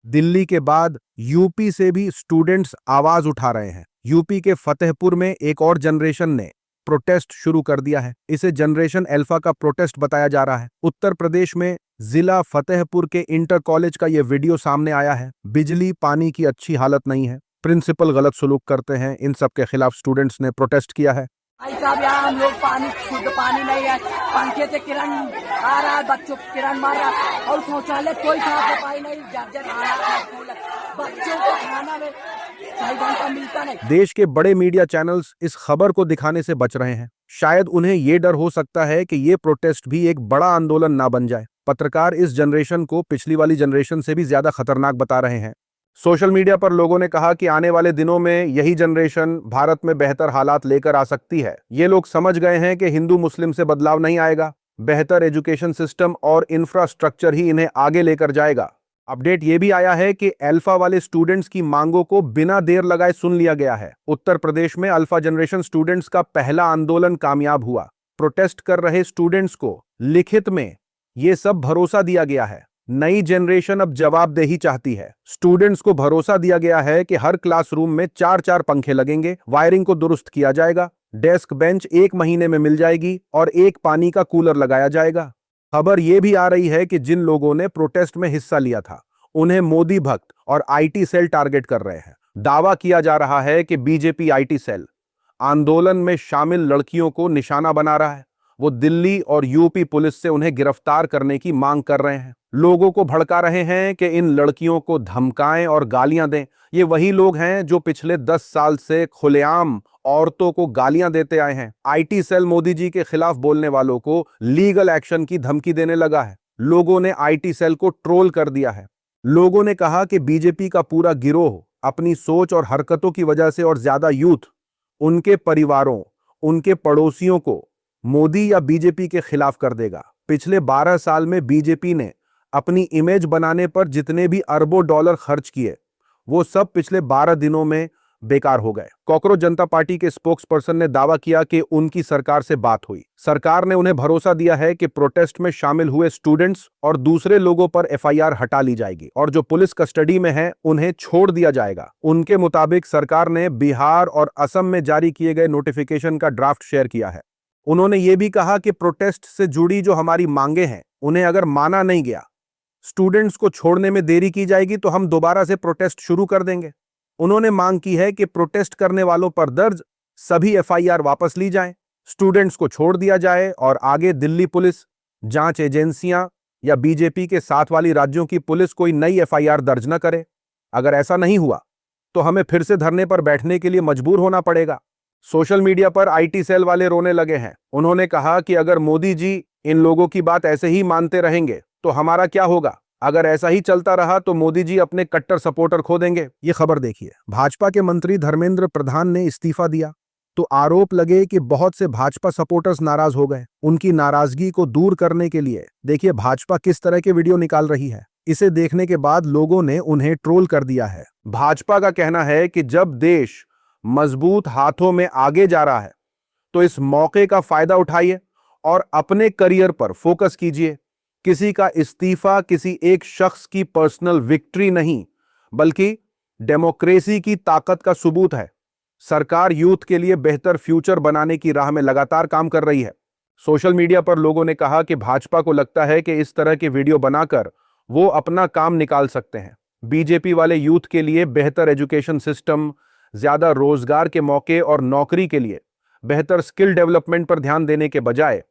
दिल्ली के बाद यूपी से भी स्टूडेंट्स आवाज उठा रहे हैं। यूपी के फतेहपुर में एक और जनरेशन ने प्रोटेस्ट शुरू कर दिया है। इसे जनरेशन अल्फा का प्रोटेस्ट बताया जा रहा है। उत्तर प्रदेश में जिला फतेहपुर के इंटर कॉलेज का यह वीडियो सामने आया है। बिजली पानी की अच्छी हालत नहीं है, प्रिंसिपल गलत सलूक करते हैं, इन सब के खिलाफ स्टूडेंट्स ने प्रोटेस्ट किया है। भाई साहब, यहाँ हम लोग पानी, शुद्ध पानी नहीं है, पंखे से किरण आ रहा है, बच्चों को किरण मार रहा है, और शौचालय कोई साफ सफाई नहीं, जर्जर आ रहा है, बच्चों को खाना में सही ढंग का मिलता नहीं। देश के बड़े मीडिया चैनल्स इस खबर को दिखाने से बच रहे हैं। शायद उन्हें ये डर हो सकता है कि ये प्रोटेस्ट भी एक बड़ा आंदोलन ना बन जाए। पत्रकार इस जनरेशन को पिछली वाली जनरेशन से भी ज्यादा खतरनाक बता रहे हैं। सोशल मीडिया पर लोगों ने कहा कि आने वाले दिनों में यही जनरेशन भारत में बेहतर हालात लेकर आ सकती है। ये लोग समझ गए हैं कि हिंदू मुस्लिम से बदलाव नहीं आएगा, बेहतर एजुकेशन सिस्टम और इंफ्रास्ट्रक्चर ही इन्हें आगे लेकर जाएगा। अपडेट ये भी आया है कि अल्फा वाले स्टूडेंट्स की मांगों को बिना देर लगाए सुन लिया गया है। उत्तर प्रदेश में अल्फा जनरेशन स्टूडेंट्स का पहला आंदोलन कामयाब हुआ। प्रोटेस्ट कर रहे स्टूडेंट्स को लिखित में ये सब भरोसा दिया गया है। नई जनरेशन अब जवाबदेही चाहती है। स्टूडेंट्स को भरोसा दिया गया है कि हर क्लासरूम में 4-4 पंखे लगेंगे, वायरिंग को दुरुस्त किया जाएगा, डेस्क बेंच 1 महीने में मिल जाएगी और एक पानी का कूलर लगाया जाएगा। खबर यह भी आ रही है कि जिन लोगों ने प्रोटेस्ट में हिस्सा लिया था उन्हें मोदी भक्त और आईटी सेल टारगेट कर रहे हैं। दावा किया जा रहा है कि बीजेपी आईटी सेल आंदोलन में शामिल लड़कियों को निशाना बना रहा है। वो दिल्ली और यूपी पुलिस से उन्हें गिरफ्तार करने की मांग कर रहे हैं। लोगों को भड़का रहे हैं कि इन लड़कियों को धमकाएं और गालियां दें। ये वही लोग हैं जो पिछले 10 साल से खुलेआम औरतों को गालियां देते आए हैं। आईटी सेल मोदी जी के खिलाफ बोलने वालों को लीगल एक्शन की धमकी देने लगा है। लोगों ने आईटी सेल को ट्रोल कर दिया है। लोगों ने कहा कि बीजेपी का पूरा गिरोह अपनी सोच और हरकतों की वजह से और ज्यादा यूथ उनके परिवारों, उनके पड़ोसियों को मोदी या बीजेपी के खिलाफ कर देगा। पिछले 12 साल में बीजेपी ने अपनी इमेज बनाने पर जितने भी अरबों डॉलर खर्च किए वो सब पिछले 12 दिनों में बेकार हो गए। कॉकरोच जनता पार्टी के स्पोक्सपर्सन ने दावा किया कि उनकी सरकार से बात हुई। सरकार ने उन्हें भरोसा दिया है कि प्रोटेस्ट में शामिल हुए स्टूडेंट्स और दूसरे लोगों पर एफआईआर हटा ली जाएगी और जो पुलिस कस्टडी में हैं उन्हें छोड़ दिया जाएगा। उनके मुताबिक सरकार ने बिहार और असम में जारी किए गए नोटिफिकेशन का ड्राफ्ट शेयर किया है। उन्होंने ये भी कहा कि प्रोटेस्ट से जुड़ी जो हमारी मांगे हैं उन्हें अगर माना नहीं गया, स्टूडेंट्स को छोड़ने में देरी की जाएगी तो हम दोबारा से प्रोटेस्ट शुरू कर देंगे। उन्होंने मांग की है कि प्रोटेस्ट करने वालों पर दर्ज सभी एफआईआर वापस ली जाएं, स्टूडेंट्स को छोड़ दिया जाए और आगे दिल्ली पुलिस, जांच एजेंसियां या बीजेपी के साथ वाली राज्यों की पुलिस कोई नई एफआईआर दर्ज न करे। अगर ऐसा नहीं हुआ तो हमें फिर से धरने पर बैठने के लिए मजबूर होना पड़ेगा। सोशल मीडिया पर आईटी सेल वाले रोने लगे हैं। उन्होंने कहा कि अगर मोदी जी इन लोगों की बात ऐसे ही मानते रहेंगे तो हमारा क्या होगा। अगर ऐसा ही चलता रहा तो मोदी जी अपने कट्टर सपोर्टर खो देंगे। ये खबर देखिए। भाजपा के मंत्री धर्मेंद्र प्रधान ने इस्तीफा दिया तो आरोप लगे कि बहुत से भाजपा सपोर्टर्स नाराज हो गए। उनकी नाराजगी को दूर करने के लिए देखिए भाजपा किस तरह के वीडियो निकाल रही है। इसे देखने के बाद लोगों ने उन्हें ट्रोल कर दिया है। भाजपा का कहना है कि जब देश मजबूत हाथों में आगे जा रहा है तो इस मौके का फायदा उठाइए और अपने करियर पर फोकस कीजिए। किसी का इस्तीफा किसी एक शख्स की पर्सनल विक्ट्री नहीं बल्कि डेमोक्रेसी की ताकत का सबूत है। सरकार यूथ के लिए बेहतर फ्यूचर बनाने की राह में लगातार काम कर रही है। सोशल मीडिया पर लोगों ने कहा कि भाजपा को लगता है कि इस तरह के वीडियो बनाकर वो अपना काम निकाल सकते हैं। बीजेपी वाले यूथ के लिए बेहतर एजुकेशन सिस्टम, ज्यादा रोजगार के मौके और नौकरी के लिए बेहतर स्किल डेवलपमेंट पर ध्यान देने के बजाय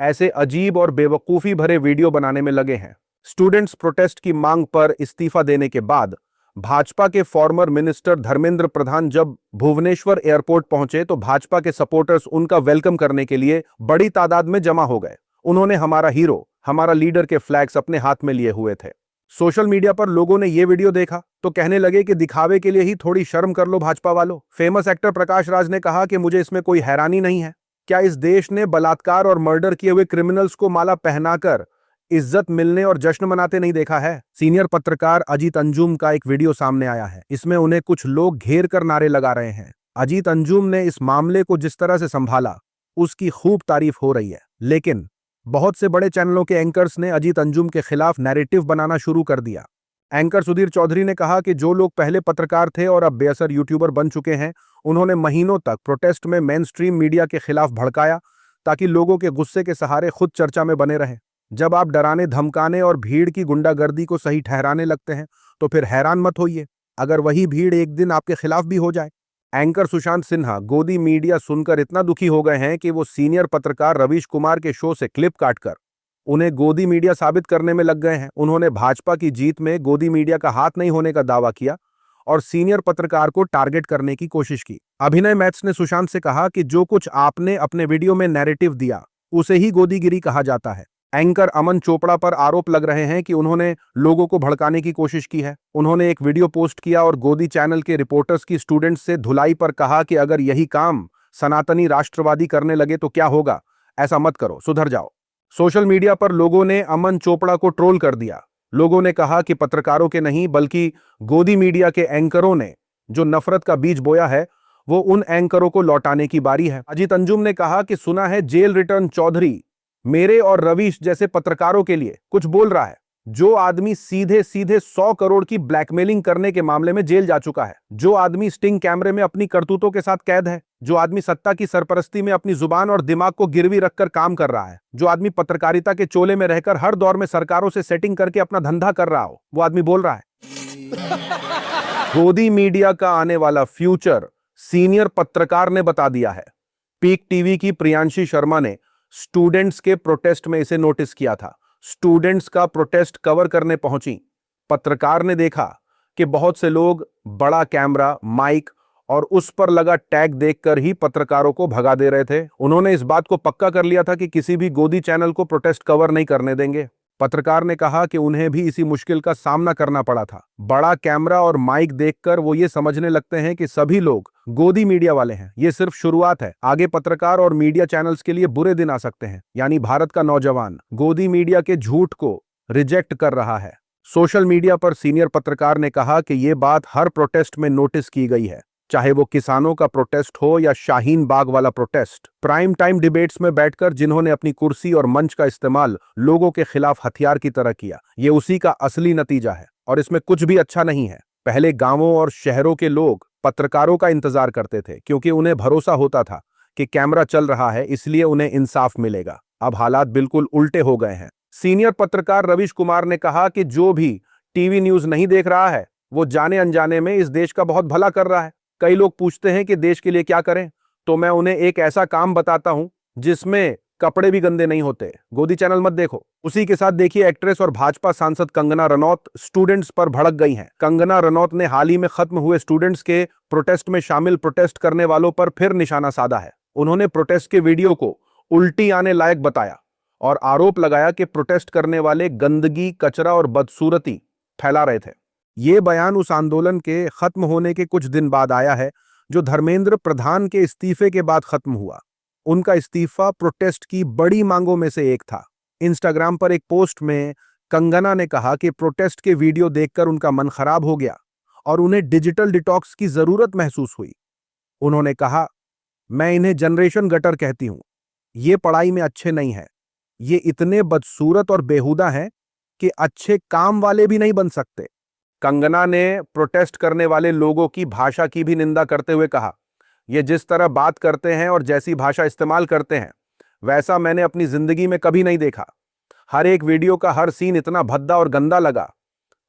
ऐसे अजीब और बेवकूफी भरे वीडियो बनाने में लगे हैं। स्टूडेंट्स प्रोटेस्ट की मांग पर इस्तीफा देने के बाद भाजपा के फॉर्मर मिनिस्टर धर्मेंद्र प्रधान जब भुवनेश्वर एयरपोर्ट पहुंचे तो भाजपा के सपोर्टर्स उनका वेलकम करने के लिए बड़ी तादाद में जमा हो गए। उन्होंने हमारा हीरो, हमारा लीडर के फ्लैग्स अपने हाथ में लिए हुए थे। सोशल मीडिया पर लोगों ने यह वीडियो देखा तो कहने लगे कि दिखावे के लिए ही थोड़ी शर्म कर लो भाजपा वालों। फेमस एक्टर प्रकाश राज ने कहा कि मुझे इसमें कोई हैरानी नहीं है। क्या इस देश ने बलात्कार और मर्डर किए हुए क्रिमिनल्स को माला पहनाकर इज्जत मिलने और जश्न मनाते नहीं देखा है। सीनियर पत्रकार अजीत अंजुम का एक वीडियो सामने आया है। इसमें उन्हें कुछ लोग घेर कर नारे लगा रहे हैं। अजीत अंजुम ने इस मामले को जिस तरह से संभाला उसकी खूब तारीफ हो रही है, लेकिन बहुत से बड़े चैनलों के एंकर्स ने अजीत अंजुम के खिलाफ नैरेटिव बनाना शुरू कर दिया। एंकर सुधीर चौधरी ने कहा कि जो लोग पहले पत्रकार थे और अब बेअसर यूट्यूबर बन चुके हैं, उन्होंने महीनों तक प्रोटेस्ट में मेनस्ट्रीम मीडिया के खिलाफ भड़काया ताकि लोगों के गुस्से के सहारे खुद चर्चा में बने रहें। जब आप डराने, धमकाने और भीड़ की गुंडागर्दी को सही ठहराने लगते हैं तो फिर हैरान मत होइए अगर वही भीड़ एक दिन आपके खिलाफ भी हो जाए। एंकर सुशांत सिन्हा गोदी मीडिया सुनकर इतना दुखी हो गए हैं कि वो सीनियर पत्रकार रवीश कुमार के शो से क्लिप काटकर उन्हें गोदी मीडिया साबित करने में लग गए हैं। उन्होंने भाजपा की जीत में गोदी मीडिया का हाथ नहीं होने का दावा किया और सीनियर पत्रकार को टारगेट करने की कोशिश की। अभिनय मैथ्स ने सुशांत से कहा कि जो कुछ आपने अपने वीडियो में नैरेटिव दिया उसे ही गोदीगिरी कहा जाता है। एंकर अमन चोपड़ा पर आरोप लग रहे हैं कि उन्होंने लोगों को भड़काने की कोशिश की है। उन्होंने एक वीडियो पोस्ट किया और गोदी चैनल के रिपोर्टर्स की स्टूडेंट्स से धुलाई पर कहा कि अगर यही काम सनातनी राष्ट्रवादी करने लगे तो क्या होगा, ऐसा मत करो, सुधर जाओ। सोशल मीडिया पर लोगों ने अमन चोपड़ा को ट्रोल कर दिया। लोगों ने कहा कि पत्रकारों के नहीं बल्कि गोदी मीडिया के एंकरों ने जो नफरत का बीज बोया है वो उन एंकरों को लौटाने की बारी है। अजीत अंजुम ने कहा कि सुना है जेल रिटर्न चौधरी मेरे और रवीश जैसे पत्रकारों के लिए कुछ बोल रहा है। जो आदमी सीधे सीधे 100 करोड़ की ब्लैकमेलिंग करने के मामले में जेल जा चुका है, जो आदमी स्टिंग कैमरे में अपनी करतूतों के साथ कैद है, जो आदमी सत्ता की सरपरस्ती में अपनी जुबान और दिमाग को गिरवी रखकर काम कर रहा है, जो आदमी पत्रकारिता के चोले में रहकर हर दौर में सरकारों से सेटिंग करके अपना धंधा कर रहा हो, वो आदमी बोल रहा है। गोदी मीडिया का आने वाला फ्यूचर सीनियर पत्रकार ने बता दिया है। पीक टीवी की प्रियांशी शर्मा ने स्टूडेंट्स के प्रोटेस्ट में इसे नोटिस किया था। स्टूडेंट्स का प्रोटेस्ट कवर करने पहुंची। पत्रकार ने देखा कि बहुत से लोग बड़ा कैमरा, माइक और उस पर लगा टैग देखकर ही पत्रकारों को भगा दे रहे थे। उन्होंने इस बात को पक्का कर लिया था कि किसी भी गोदी चैनल को प्रोटेस्ट कवर नहीं करने देंगे। पत्रकार ने कहा कि उन्हें भी इसी मुश्किल का सामना करना पड़ा था। बड़ा कैमरा और माइक देखकर वो ये समझने लगते हैं कि सभी लोग गोदी मीडिया वाले हैं। ये सिर्फ शुरुआत है, आगे पत्रकार और मीडिया चैनल्स के लिए बुरे दिन आ सकते हैं। यानी भारत का नौजवान गोदी मीडिया के झूठ को रिजेक्ट कर रहा है। सोशल मीडिया पर सीनियर पत्रकार ने कहा कि ये बात हर प्रोटेस्ट में नोटिस की गई है, चाहे वो किसानों का प्रोटेस्ट हो या शाहीन बाग वाला प्रोटेस्ट। प्राइम टाइम डिबेट्स में बैठकर जिन्होंने अपनी कुर्सी और मंच का इस्तेमाल लोगों के खिलाफ हथियार की तरह किया, ये उसी का असली नतीजा है और इसमें कुछ भी अच्छा नहीं है। पहले गांवों और शहरों के लोग पत्रकारों का इंतजार करते थे क्योंकि उन्हें भरोसा होता था कि कैमरा चल रहा है, इसलिए उन्हें इंसाफ मिलेगा। अब हालात बिल्कुल उल्टे हो गए हैं। सीनियर पत्रकार रवीश कुमार ने कहा कि जो भी टीवी न्यूज नहीं देख रहा है वो जाने अनजाने में इस देश का बहुत भला कर रहा है। कई लोग पूछते हैं कि देश के लिए क्या करें, तो मैं उन्हें एक ऐसा काम बताता हूं जिसमें कपड़े भी गंदे नहीं होते। गोदी चैनल मत देखो। उसी के साथ देखिए, एक्ट्रेस और भाजपा सांसद कंगना रनौत स्टूडेंट्स पर भड़क गई हैं। कंगना रनौत ने हाल ही में खत्म हुए स्टूडेंट्स के प्रोटेस्ट में शामिल प्रोटेस्ट करने वालों पर फिर निशाना साधा है। उन्होंने प्रोटेस्ट के वीडियो को उल्टी आने लायक बताया और आरोप लगाया कि प्रोटेस्ट करने वाले गंदगी, कचरा और बदसूरती फैला रहे थे। ये बयान उस आंदोलन के खत्म होने के कुछ दिन बाद आया है जो धर्मेंद्र प्रधान के इस्तीफे के बाद खत्म हुआ। उनका इस्तीफा प्रोटेस्ट की बड़ी मांगों में से एक था। इंस्टाग्राम पर एक पोस्ट में कंगना ने कहा कि प्रोटेस्ट के वीडियो देखकर उनका मन खराब हो गया और उन्हें डिजिटल डिटॉक्स की जरूरत महसूस हुई। उन्होंने कहा, मैं इन्हें जनरेशन गटर कहती हूं। ये पढ़ाई में अच्छे नहीं है, ये इतने बदसूरत और बेहुदा हैं कि अच्छे काम वाले भी नहीं बन सकते। कंगना ने प्रोटेस्ट करने वाले लोगों की भाषा की भी निंदा करते हुए कहा, ये जिस तरह बात करते हैं और जैसी भाषा इस्तेमाल करते हैं वैसा मैंने अपनी जिंदगी में कभी नहीं देखा। हर एक वीडियो का हर सीन इतना भद्दा और गंदा लगा।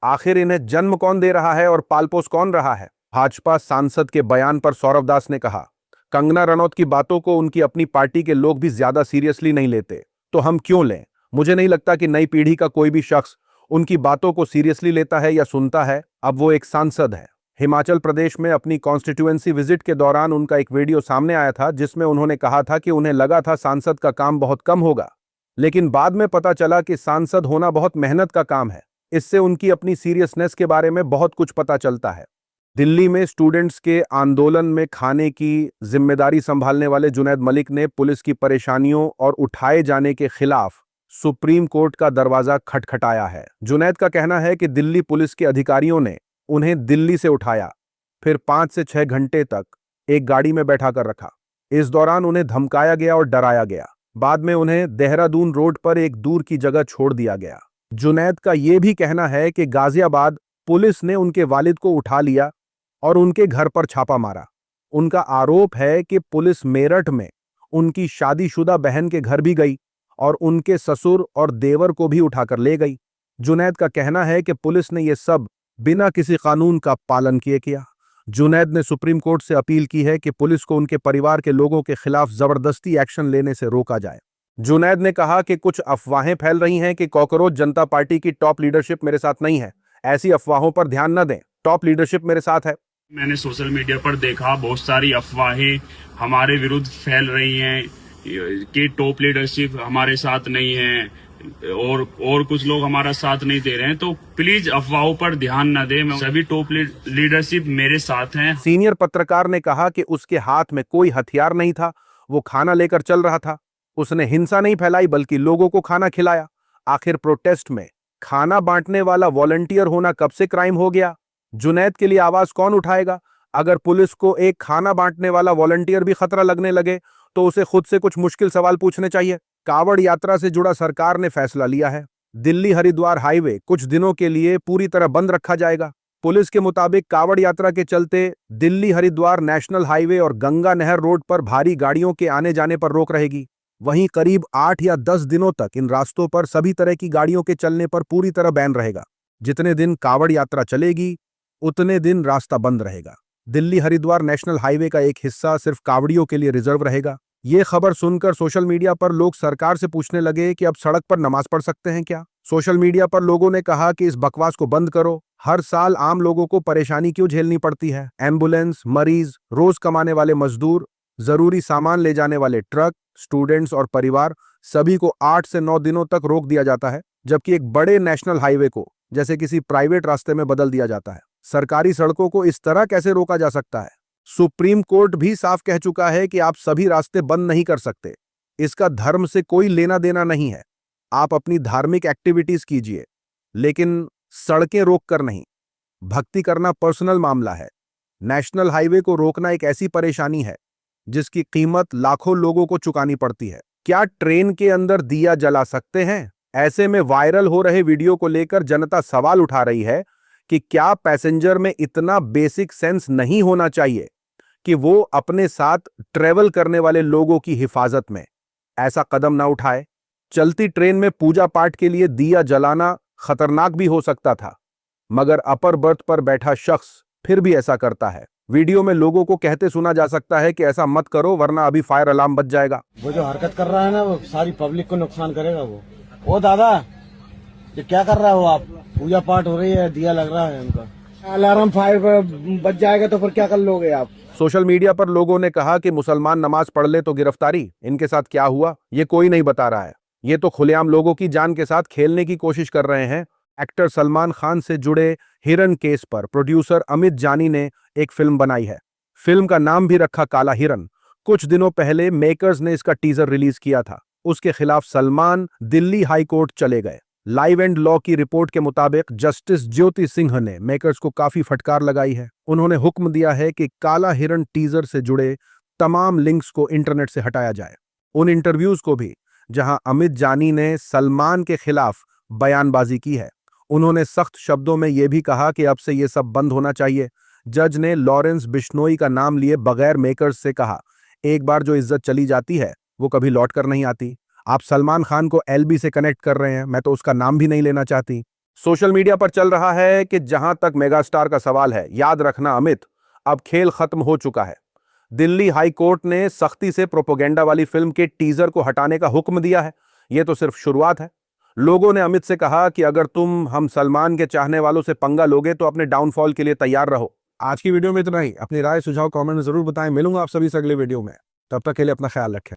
आखिर इन्हें जन्म कौन दे रहा है और पालपोस कौन रहा है? भाजपा सांसद के बयान पर सौरव दास ने कहा, कंगना रनौत की बातों को उनकी अपनी पार्टी के लोग भी ज्यादा सीरियसली नहीं लेते, तो हम क्यों लें? मुझे नहीं लगता कि नई पीढ़ी का कोई भी शख्स उनकी बातों को सीरियसली लेता है या सुनता है। अब वो एक सांसद है। हिमाचल प्रदेश में अपनी कॉन्स्टिट्यूएंसी विजिट के दौरान उनका एक वीडियो सामने आया था जिसमें उन्होंने कहा था कि उन्हें लगा था सांसद का काम बहुत कम होगा, लेकिन बाद में पता चला कि सांसद होना बहुत मेहनत का काम है। इससे उनकी अपनी सीरियसनेस के बारे में बहुत कुछ पता चलता है। दिल्ली में स्टूडेंट्स के आंदोलन में खाने की जिम्मेदारी संभालने वाले जुनैद मलिक ने पुलिस की परेशानियों और उठाए जाने के खिलाफ सुप्रीम कोर्ट का दरवाजा खटखटाया है। जुनैद का कहना है कि दिल्ली पुलिस के अधिकारियों ने उन्हें दिल्ली से उठाया, फिर 5 से 6 घंटे तक एक गाड़ी में बैठा कर रखा। इस दौरान उन्हें धमकाया गया और डराया गया। बाद में उन्हें देहरादून रोड पर एक दूर की जगह छोड़ दिया गया। जुनैद का यह भी कहना है कि गाजियाबाद पुलिस ने उनके वालिद को उठा लिया और उनके घर पर छापा मारा। उनका आरोप है कि पुलिस मेरठ में उनकी शादीशुदा बहन के घर भी गई और उनके ससुर और देवर को भी उठाकर ले गई। जुनैद का कहना है कि पुलिस ने यह सब बिना किसी कानून का पालन किए किया। जुनैद ने सुप्रीम कोर्ट से अपील की है कि पुलिस को उनके परिवार के लोगों के खिलाफ जबरदस्ती एक्शन लेने से रोका जाए। जुनैद ने कहा कि कुछ अफवाहें फैल रही हैं कि कॉकरोच जनता पार्टी की टॉप लीडरशिप मेरे साथ नहीं है। ऐसी अफवाहों पर ध्यान न दें, टॉप लीडरशिप मेरे साथ है। मैंने सोशल मीडिया पर देखा बहुत सारी अफवाहें हमारे विरुद्ध फैल रही हैं कि टॉप लीडरशिप हमारे साथ नहीं है और कुछ लोग हमारा साथ नहीं दे रहे हैं, तो प्लीज अफवाहों पर ध्यान न दें। सभी टॉप लीडरशिप मेरे साथ हैं। सीनियर पत्रकार ने कहा कि उसके हाथ में कोई हथियार नहीं था, वो खाना लेकर चल रहा था। उसने हिंसा नहीं फैलाई बल्कि लोगों को खाना खिलाया। आखिर प्रोटेस्ट में खाना बांटने वाला वॉलंटियर होना कब से क्राइम हो गया? जुनैद के लिए आवाज कौन उठाएगा? अगर पुलिस को एक खाना बांटने वाला वॉलंटियर भी खतरा लगने लगे तो उसे खुद से कुछ मुश्किल सवाल पूछने चाहिए। कावड़ यात्रा से जुड़ा सरकार ने फैसला लिया है। दिल्ली हरिद्वार हाईवे कुछ दिनों के लिए पूरी तरह बंद रखा जाएगा। पुलिस के मुताबिक कावड़ यात्रा के चलते दिल्ली हरिद्वार नेशनल हाईवे और गंगा नहर रोड पर भारी गाड़ियों के आने जाने पर रोक रहेगी। वहीं करीब 8 या 10 दिनों तक इन रास्तों पर सभी तरह की गाड़ियों के चलने पर पूरी तरह बैन रहेगा। जितने दिन कावड़ यात्रा चलेगी उतने दिन रास्ता बंद रहेगा। दिल्ली हरिद्वार नेशनल हाईवे का एक हिस्सा सिर्फ कावड़ियों के लिए रिजर्व रहेगा। ये खबर सुनकर सोशल मीडिया पर लोग सरकार से पूछने लगे कि अब सड़क पर नमाज पढ़ सकते हैं क्या? सोशल मीडिया पर लोगों ने कहा कि इस बकवास को बंद करो। हर साल आम लोगों को परेशानी क्यों झेलनी पड़ती है? एम्बुलेंस, मरीज, रोज कमाने वाले मजदूर, जरूरी सामान ले जाने वाले ट्रक, स्टूडेंट्स और परिवार, सभी को 8 से 9 दिनों तक रोक दिया जाता है, जबकि एक बड़े नेशनल हाईवे को जैसे किसी प्राइवेट रास्ते में बदल दिया जाता है। सरकारी सड़कों को इस तरह कैसे रोका जा सकता है? सुप्रीम कोर्ट भी साफ कह चुका है कि आप सभी रास्ते बंद नहीं कर सकते। इसका धर्म से कोई लेना देना नहीं है। आप अपनी धार्मिक एक्टिविटीज कीजिए, लेकिन सड़कें रोक कर नहीं। भक्ति करना पर्सनल मामला है। नेशनल हाईवे को रोकना एक ऐसी परेशानी है जिसकी कीमत लाखों लोगों को चुकानी पड़ती है। क्या ट्रेन के अंदर दिया जला सकते हैं? ऐसे में वायरल हो रहे वीडियो को लेकर जनता सवाल उठा रही है कि क्या पैसेंजर में इतना बेसिक सेंस नहीं होना चाहिए कि वो अपने साथ ट्रेवल करने वाले लोगों की हिफाजत में ऐसा कदम ना उठाए? चलती ट्रेन में पूजा पाठ के लिए दिया जलाना खतरनाक भी हो सकता था, मगर अपर बर्थ पर बैठा शख्स फिर भी ऐसा करता है। वीडियो में लोगों को कहते सुना जा सकता है कि ऐसा मत करो वरना अभी फायर अलार्म बज जाएगा। वो जो हरकत कर रहा है ना, वो सारी पब्लिक को नुकसान करेगा। वो दादा, ये क्या कर रहा हो आप? पूजा पाठ हो रही है, दिया लग रहा है उनका। अलार्म फायर बज जाएगा तो फिर क्या कर लोगे आप? सोशल मीडिया पर लोगों ने कहा कि मुसलमान नमाज पढ़ ले तो गिरफ्तारी। इनके साथ क्या हुआ ये कोई नहीं बता रहा है। ये तो खुलेआम लोगों की जान के साथ खेलने की कोशिश कर रहे हैं। एक्टर सलमान खान से जुड़े हिरन केस पर प्रोड्यूसर अमित जानी ने एक फिल्म बनाई है। फिल्म का नाम भी रखा काला हिरन। कुछ दिनों पहले मेकर्स ने इसका टीजर रिलीज किया था। उसके खिलाफ सलमान दिल्ली हाई कोर्ट चले गए। लाइव एंड लॉ की रिपोर्ट के मुताबिक जस्टिस ज्योति सिंह ने मेकर्स को काफी फटकार लगाई है। उन्होंने हुक्म दिया है कि काला हिरन टीजर से जुड़े तमाम लिंक्स को इंटरनेट से हटाया जाए। उन इंटरव्यूज को भी जहां अमित जानी ने सलमान के खिलाफ बयानबाजी की है। उन्होंने सख्त शब्दों में यह भी कहा कि अब से यह सब बंद होना चाहिए। जज ने लॉरेंस बिश्नोई का नाम लिए बगैर मेकर्स से कहा, एक बार जो इज्जत चली जाती है वो कभी लौट कर नहीं आती। आप सलमान खान को एलबी से कनेक्ट कर रहे हैं, मैं तो उसका नाम भी नहीं लेना चाहती। सोशल मीडिया पर चल रहा है कि जहां तक मेगास्टार का सवाल है, याद रखना अमित, अब खेल खत्म हो चुका है। दिल्ली हाई कोर्ट ने सख्ती से प्रोपोगेंडा वाली फिल्म के टीजर को हटाने का हुक्म दिया है। यह तो सिर्फ शुरुआत है। लोगों ने अमित से कहा कि अगर तुम हम सलमान के चाहने वालों से पंगा लोगे तो अपने डाउनफॉल के लिए तैयार रहो। आज की वीडियो में इतना ही। अपनी राय सुझाव कमेंट में जरूर बताएं। मिलूंगा आप सभी से अगले वीडियो में। तब तक के लिए अपना ख्याल रखें।